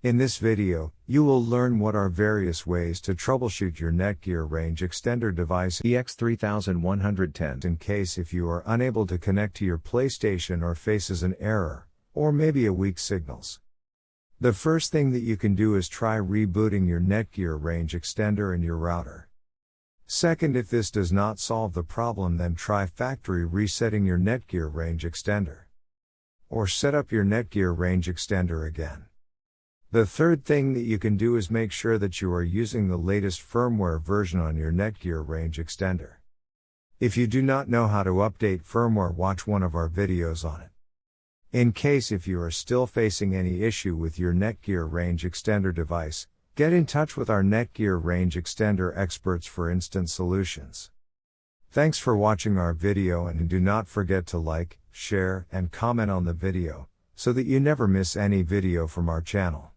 In this video, you will learn what are various ways to troubleshoot your Netgear Range Extender device EX3110 in case if you are unable to connect to your PlayStation or faces an error, or maybe a weak signals. The first thing that you can do is try rebooting your Netgear Range Extender and your router. Second, if this does not solve the problem, then try factory resetting your Netgear Range Extender. Or set up your Netgear Range Extender again. The third thing that you can do is make sure that you are using the latest firmware version on your Netgear Range Extender. If you do not know how to update firmware, watch one of our videos on it. In case if you are still facing any issue with your Netgear Range Extender device, get in touch with our Netgear Range Extender experts for instant solutions. Thanks for watching our video, and do not forget to like, share, and comment on the video, so that you never miss any video from our channel.